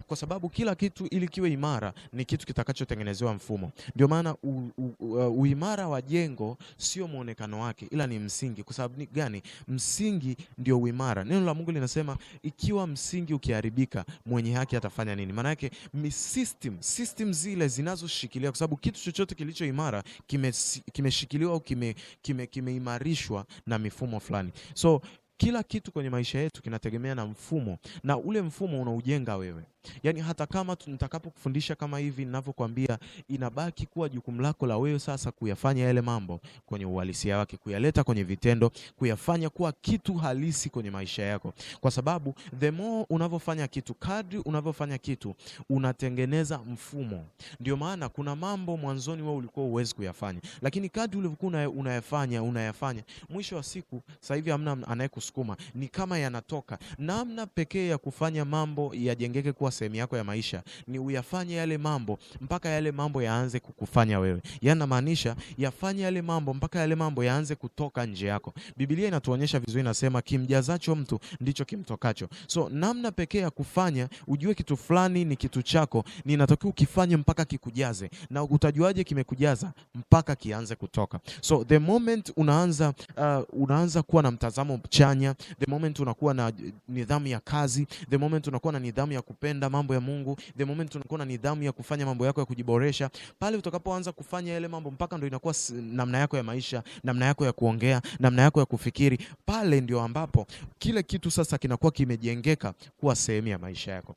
kwa sababu kila kitu ili kiwe imara ni kitu kitakachotengenezewa mfumo. Ndio maana uimara wa jengo sio muonekano wake, ila ni msingi. Kwa sababu gani? Msingi ndio uimara. Neno la Mungu linasema ikiwa msingi ukiharibika, mwenye haki atafanya nini? Maana yake system zile zinazoshikilia, kwa sababu kitu chochote kilicho imara kimeshikiliwa au kimeimarishwa na mifumo fulani. So kila kitu kwenye maisha yetu kinategemea na mfumo, na ule mfumo unaujenga wewe. Yaani hata kama nitakapokufundisha kama hivi ninavyokuambia, inabaki kuwa jukumu lako la wewe sasa kuyafanya yale mambo kwenye uhalisia wake, kuyaleta kwenye vitendo, kuyafanya kuwa kitu halisi kwenye maisha yako. Kwa sababu the more unavyofanya kitu, kadri unavyofanya kitu, unatengeneza mfumo. Ndio maana kuna mambo mwanzoni wewe ulikuwa huwezi kuyafanya, lakini kadri ulivyokuwa unayafanya, mwisho wa siku sasa hivi hamna anayekusukuma, ni kama yanatoka. Namna pekee ya kufanya mambo yajengeke kuwa sehemu yako ya maisha ni uyafanye yale mambo mpaka yale mambo yaanze kukufanya wewe. Yaani namaanisha yafanye yale mambo mpaka yale mambo yaanze kutoka nje yako. Biblia inatuonyesha vizuri, inasema kimjazacho mtu ndicho kimtokacho. So namna pekee ya kufanya ujue kitu fulani ni kitu chako, ni inatakiwa ukifanye mpaka kikujaze. Na utajuaje kimekujaza? Mpaka kianze kutoka. So the moment unaanza kuwa na mtazamo chanya, the moment unakuwa na nidhamu ya kazi, the moment unakuwa na nidhamu ya kupenda mambo ya Mungu, the moment unakuwa na nidhamu ya kufanya mambo yako ya kujiboresha, pale utakapoanza kufanya yale mambo mpaka ndio inakuwa namna yako ya maisha, namna yako ya kuongea, namna yako ya kufikiri, pale ndio ambapo kile kitu sasa kinakuwa kimejengeka kuwa sehemu ya maisha yako.